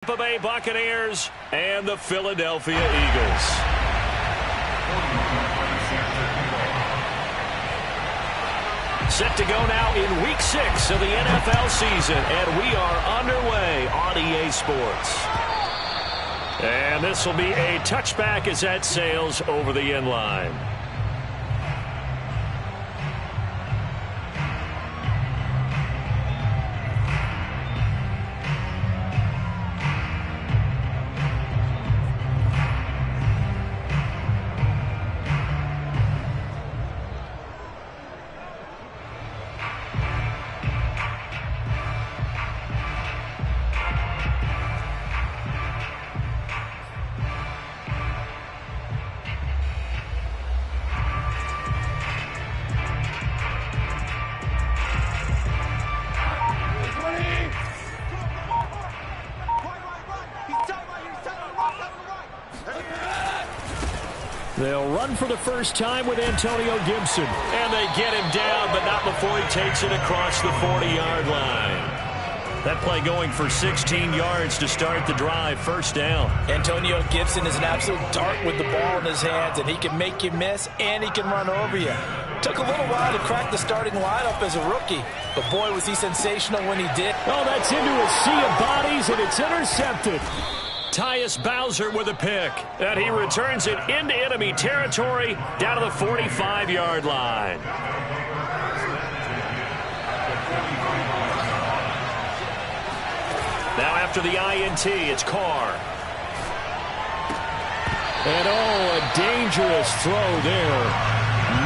Tampa Bay Buccaneers and the Philadelphia Eagles. Set to go now in Week 6 of the NFL season, and we are underway on EA Sports. And this will be a touchback as that sails over the end line. They'll run for the first time with Antonio Gibson. And they get him down, but not before he takes it across the 40-yard line. That play going for 16 yards to start the drive, first down. Antonio Gibson is an absolute dart with the ball in his hands, and he can make you miss, and he can run over you. Took a little while to crack the starting lineup as a rookie, but boy, was he sensational when he did. Oh, that's into a sea of bodies, and it's intercepted. Tyus Bowser with a pick, and he returns it into enemy territory down to the 45-yard line. Now after the INT, it's Carr. And oh, a dangerous throw there.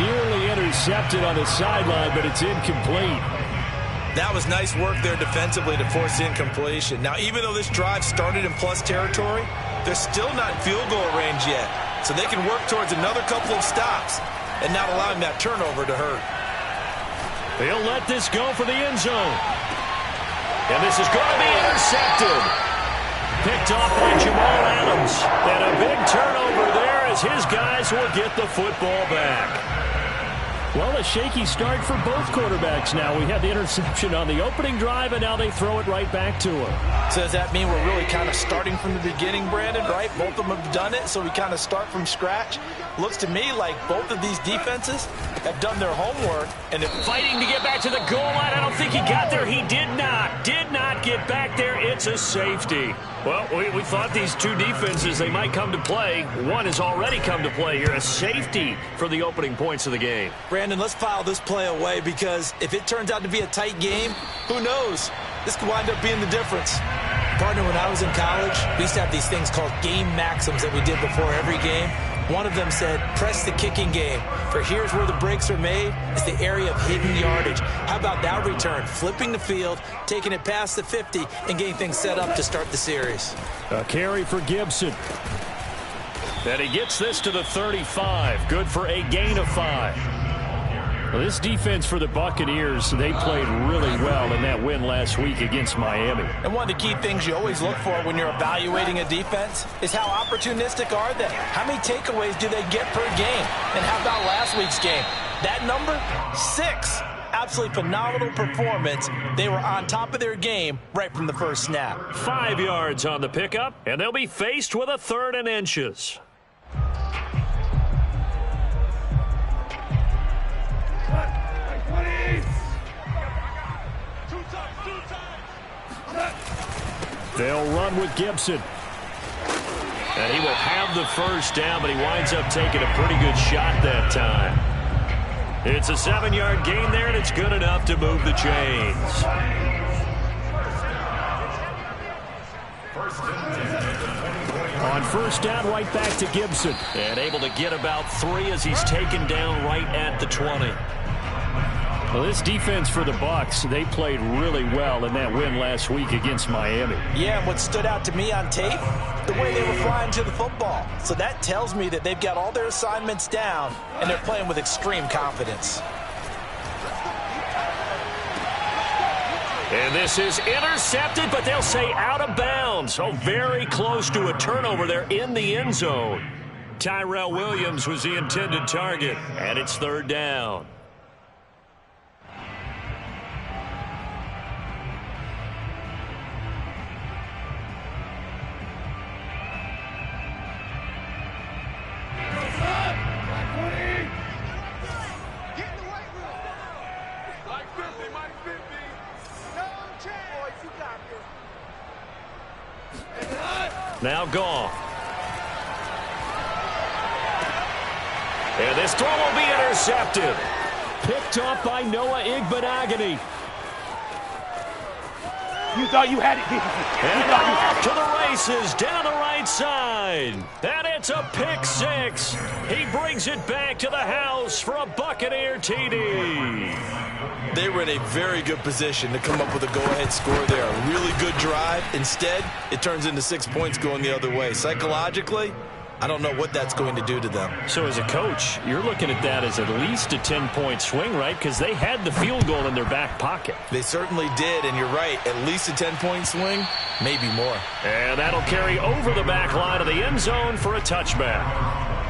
Nearly intercepted on the sideline, but it's incomplete. That was nice work there defensively to force incompletion. Now, even though this drive started in plus territory, they're still not in field goal range yet. So they can work towards another couple of stops and not allowing that turnover to hurt. They'll let this go for the end zone. And this is going to be intercepted. Picked off by Jamal Adams. And a big turnover there as his guys will get the football back. Well, a shaky start for both quarterbacks now. We had the interception on the opening drive, and now they throw it right back to him. So does that mean we're really kind of starting from the beginning, Brandon, right? Both of them have done it, so we kind of start from scratch. Looks to me like both of these defenses have done their homework. And they're fighting to get back to the goal line. I don't think he got there. He did not. Did not get back there. It's a safety. Well, we thought these two defenses, they might come to play. One has already come to play here. A safety for the opening points of the game. Brandon, let's file this play away because if it turns out to be a tight game, who knows? This could wind up being the difference. Partner, when I was in college, we used to have these things called game maxims that we did before every game. One of them said, press the kicking game. For here's where the breaks are made. It's the area of hidden yardage. How about that return? Flipping the field, taking it past the 50, and getting things set up to start the series. A carry for Gibson. And he gets this to the 35. Good for a gain of 5. Well, this defense for the Buccaneers, they played really well in that win last week against Miami. And one of the key things you always look for when you're evaluating a defense is how opportunistic are they? How many takeaways do they get per game? And how about last week's game? That number? 6. Absolutely phenomenal performance. They were on top of their game right from the first snap. 5 yards on the pickup, and they'll be faced with a 3rd and inches. They'll run with Gibson. And he will have the first down, but he winds up taking a pretty good shot that time. It's a 7-yard gain there, and it's good enough to move the chains. On first down, right back to Gibson. And able to get about 3 as he's taken down right at the 20. Well, this defense for the Bucs, they played really well in that win last week against Miami. Yeah, and what stood out to me on tape, the way they were flying to the football. So that tells me that they've got all their assignments down, and they're playing with extreme confidence. And this is intercepted, but they'll say out of bounds. Oh, very close to a turnover there in the end zone. Tyrell Williams was the intended target, and it's 3rd down. Now Goff. And this throw will be intercepted. Picked off by Noah Igbenogany. You thought you had it. And off to the races down the right side. And it's a pick six. He brings it back to the house for a Buccaneer TD. They were in a very good position to come up with a go-ahead score there. A really good drive. Instead, it turns into 6 points going the other way. Psychologically, I don't know what that's going to do to them. So as a coach, you're looking at that as at least a 10-point swing, right? Because they had the field goal in their back pocket. They certainly did, and you're right. At least a 10-point swing, maybe more. And that'll carry over the back line of the end zone for a touchback.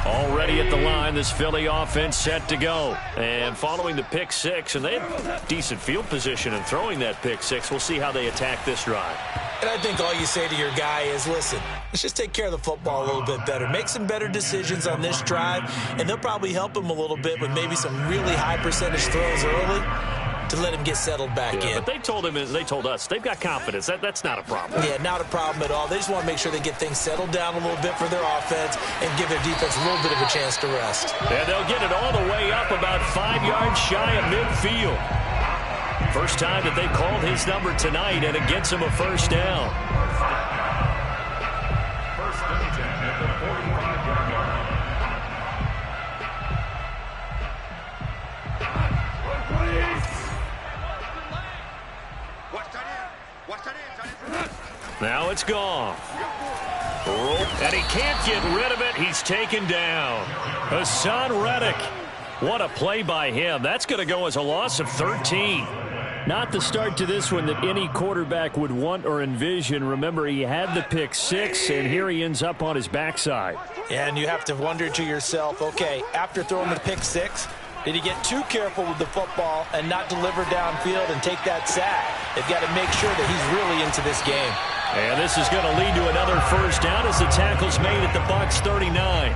Already at the line, this Philly offense set to go. And following the pick six, and they have decent field position in throwing that pick six. We'll see how they attack this drive. And I think all you say to your guy is, listen, let's just take care of the football a little bit better. Make some better decisions on this drive, and they'll probably help him a little bit with maybe some really high percentage throws early to let him get settled back in. But they told him, they told us, they've got confidence. That's not a problem. Yeah, not a problem at all. They just want to make sure they get things settled down a little bit for their offense and give their defense a little bit of a chance to rest. And they'll get it all the way up about 5 yards shy of midfield. First time that they called his number tonight, and it gets him a first down. First and 10 at the 45-yard line. Now it's gone. And he can't get rid of it. He's taken down. Hassan Reddick. What a play by him. That's going to go as a loss of 13. Not the start to this one that any quarterback would want or envision. Remember, he had the pick six, and here he ends up on his backside. And you have to wonder to yourself, okay, after throwing the pick six, did he get too careful with the football and not deliver downfield and take that sack? They've got to make sure that he's really into this game. And this is going to lead to another first down as the tackle's made at the Bucs 39.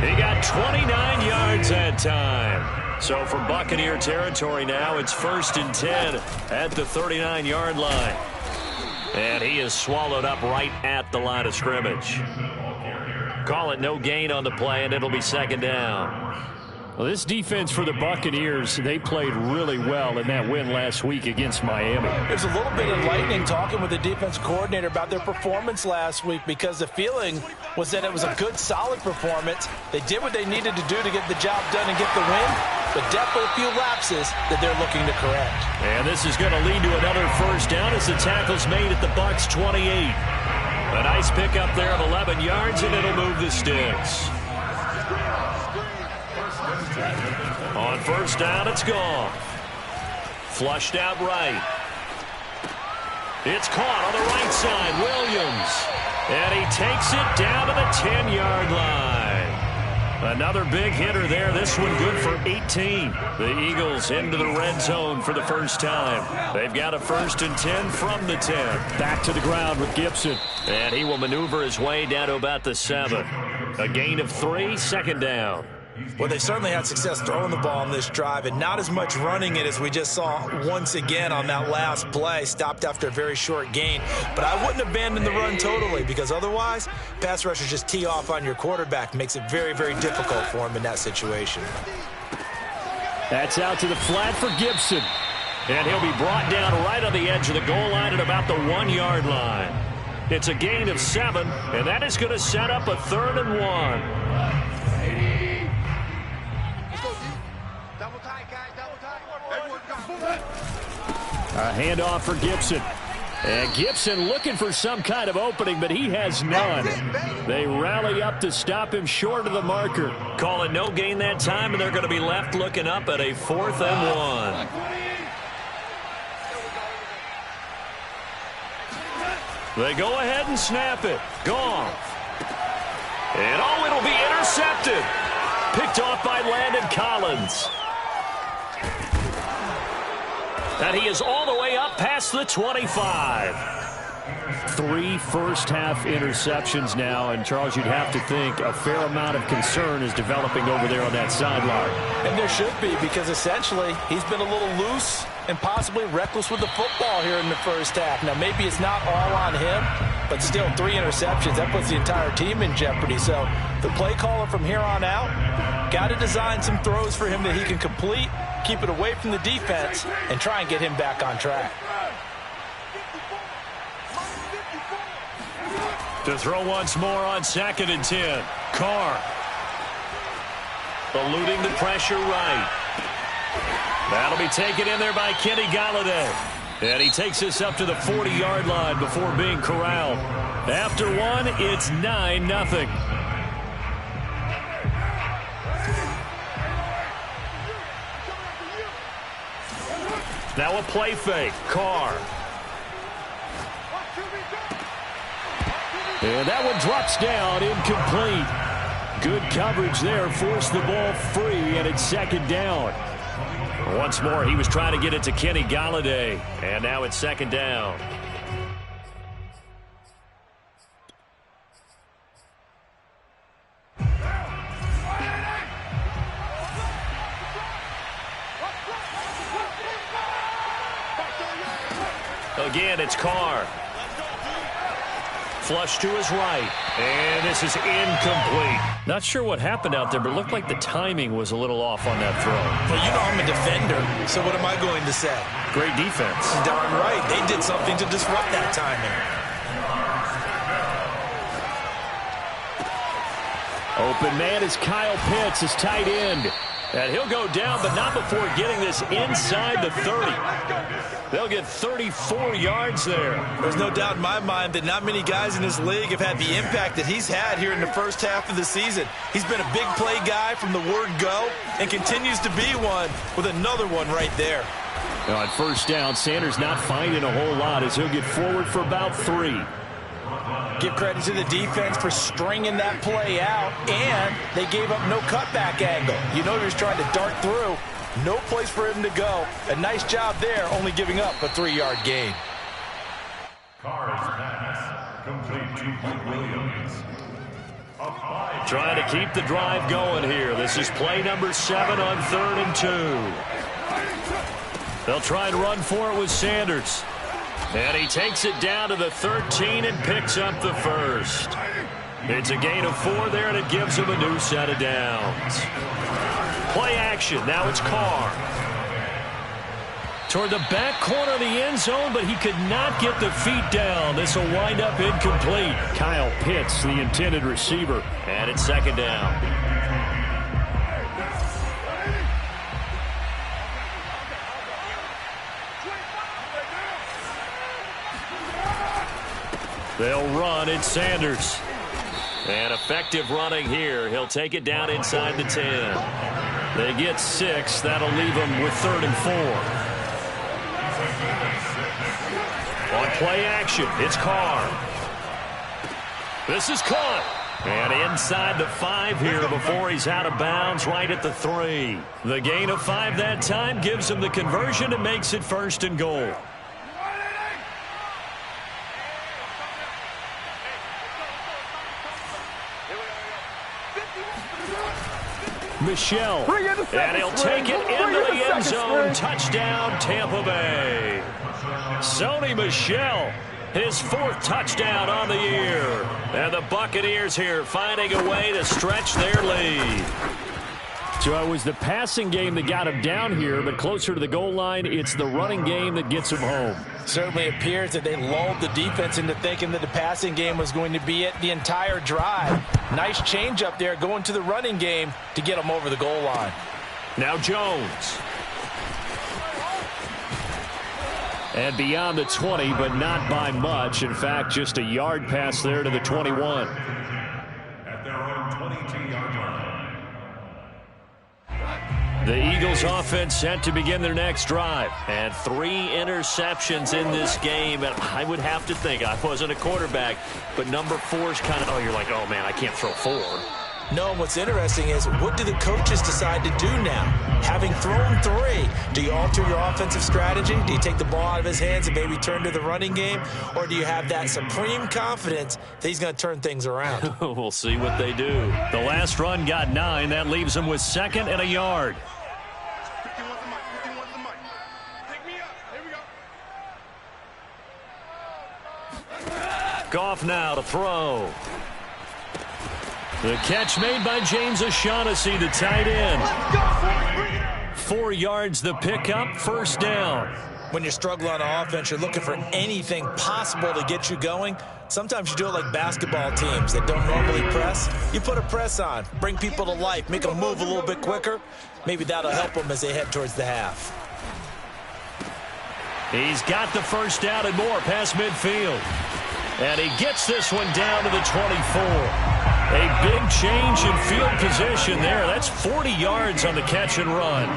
He got 29 yards that time. So from Buccaneer territory now, it's 1st and 10 at the 39-yard line. And he is swallowed up right at the line of scrimmage. Call it no gain on the play, and it'll be 2nd down. Well, this defense for the Buccaneers, they played really well in that win last week against Miami. It was a little bit enlightening talking with the defense coordinator about their performance last week, because the feeling was that it was a good, solid performance. They did what they needed to do to get the job done and get the win, but definitely a few lapses that they're looking to correct. And this is going to lead to another first down as the tackle's made at the Bucs 28. A nice pickup there of 11 yards, and it'll move the sticks. On first down, it's gone. Flushed out right. It's caught on the right side, Williams. And he takes it down to the 10-yard line. Another big hitter there. This one good for 18. The Eagles into the red zone for the first time. They've got a 1st and 10 from the 10. Back to the ground with Gibson. And he will maneuver his way down to about the 7. A gain of 3, 2nd down. Well, they certainly had success throwing the ball on this drive, and not as much running it as we just saw once again on that last play. Stopped after a very short gain. But I wouldn't abandon the run totally, because otherwise, pass rushers just tee off on your quarterback. Makes it very, very difficult for him in that situation. That's out to the flat for Gibson. And he'll be brought down right on the edge of the goal line at about the 1-yard line. It's a gain of 7, and that is going to set up a 3rd and 1. A handoff for Gibson. And Gibson looking for some kind of opening, but he has none. They rally up to stop him short of the marker. Call it no gain that time, and they're going to be left looking up at a 4th and 1. They go ahead and snap it. Gone. And oh, it'll be intercepted. Picked off by Landon Collins. And he is all the way up past the 25. 3 first-half interceptions now, and Charles, you'd have to think a fair amount of concern is developing over there on that sideline. And there should be, because essentially he's been a little loose and possibly reckless with the football here in the first half. Now, maybe it's not all on him, but still 3 interceptions. That puts the entire team in jeopardy. So the play caller from here on out got to design some throws for him that he can complete, keep it away from the defense, and try and get him back on track. To throw once more on 2nd and 10. Carr. Eluding the pressure right. That'll be taken in there by Kenny Galladay. And he takes us up to the 40-yard line before being corralled. After 1, it's 9-0. Now a play fake. Carr. And that one drops down, incomplete. Good coverage there, forced the ball free, and it's 2nd down. Once more, he was trying to get it to Kenny Galladay, and now it's 2nd down. Again, it's Carr. Flush to his right, and this is incomplete. Not sure what happened out there, but it looked like the timing was a little off on that throw. Well, you know I'm a defender, so what am I going to say? Great defense. Darn right. They did something to disrupt that timing. Open man is Kyle Pitts, his tight end. And he'll go down, but not before getting this inside the 30. They'll get 34 yards there. There's no doubt in my mind that not many guys in this league have had the impact that he's had here in the first half of the season. He's been a big play guy from the word go and continues to be one with another one right there. Now on 1st down, Sanders not finding a whole lot as he'll get forward for about 3. Give credit to the defense for stringing that play out, and they gave up no cutback angle. You know he was trying to dart through. No place for him to go. A nice job there, only giving up a 3-yard gain. Carr's pass complete to Williams. Trying to keep the drive going here. This is play number 7 on 3rd and 2. They'll try and run for it with Sanders. And he takes it down to the 13 and picks up the 1st. It's a gain of 4 there, and it gives him a new set of downs. Play action. Now it's Carr. Toward the back corner of the end zone, but he could not get the feet down. This will wind up incomplete. Kyle Pitts, the intended receiver. And it's 2nd down. They'll run. It's Sanders. And effective running here. He'll take it down inside the 10. They get 6. That'll leave them with 3rd and 4. On play action, it's Carr. This is caught. And inside the 5 here before he's out of bounds right at the 3. The gain of 5 that time gives him the conversion and makes it 1st and goal. Michelle, and he'll take it into the end zone. Touchdown, Tampa Bay. Sony Michel, his 4th touchdown on the year. And the Buccaneers here finding a way to stretch their lead. So it was the passing game that got him down here, but closer to the goal line, it's the running game that gets him home. Certainly appears that they lulled the defense into thinking that the passing game was going to be it the entire drive. Nice change up there going to the running game to get them over the goal line. Now Jones. And beyond the 20, but not by much. In fact, just a yard pass there to the 21. At their own 22-yard line. The Eagles offense set to begin their next drive. And 3 interceptions in this game. And I would have to think, I wasn't a quarterback, but number 4 is kind of, oh, you're like, oh, man, I can't throw 4. No, what's interesting is, what do the coaches decide to do now? Having thrown 3, do you alter your offensive strategy? Do you take the ball out of his hands and maybe turn to the running game? Or do you have that supreme confidence that he's going to turn things around? We'll see what they do. The last run got 9. That leaves him with 2nd and a yard. Goff now to throw. The catch made by James O'Shaughnessy, the tight end. 4 yards the pickup, first down. When you're struggling on offense, you're looking for anything possible to get you going. Sometimes you do it like basketball teams that don't normally press. You put a press on, bring people to life, make them move a little bit quicker. Maybe that'll help them as they head towards the half. He's got the first down and more past midfield. And he gets this one down to the 24. A big change in field position there. That's 40 yards on the catch and run.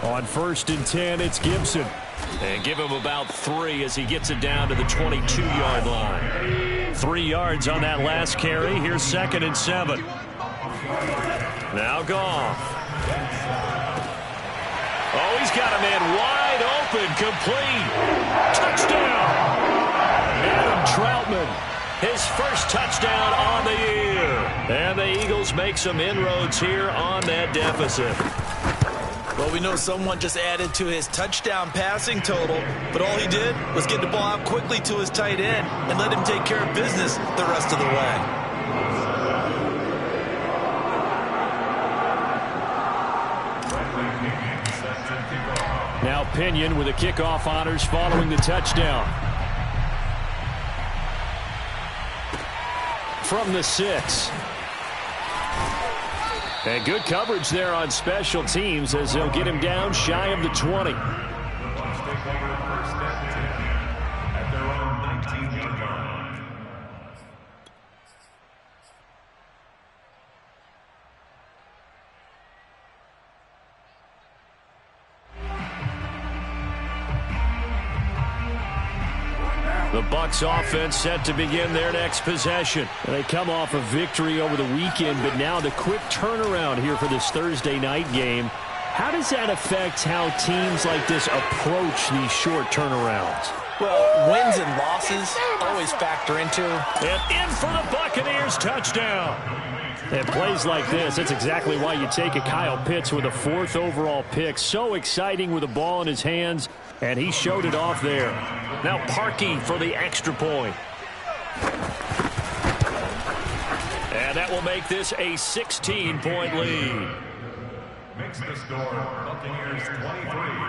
On 1st and 10, it's Gibson. And give him about 3 as he gets it down to the 22-yard line. 3 yards on that last carry. Here's 2nd and 7. Now Goff. Oh, he's got a man wide open, complete. Touchdown. Adam Troutman, his first touchdown on the year. And the Eagles make some inroads here on that deficit. Well, we know someone just added to his touchdown passing total, but all he did was get the ball out quickly to his tight end and let him take care of business the rest of the way. Now Pinion with the kickoff honors following the touchdown. From the 6. And good coverage there on special teams as they'll get him down shy of the 20. At their own 19-yard line. The Bucs offense set to begin their next possession. They come off a victory over the weekend, but now the quick turnaround here for this Thursday night game. How does that affect how teams like this approach these short turnarounds? Well, wins and losses always factor into. And in for the Buccaneers touchdown. And plays like this, that's exactly why you take a Kyle Pitts with a 4th overall pick. So exciting with the ball in his hands, and he showed it off there. Now Parkey for the extra point. And that will make this a 16-point lead. Makes the score Buccaneers 23.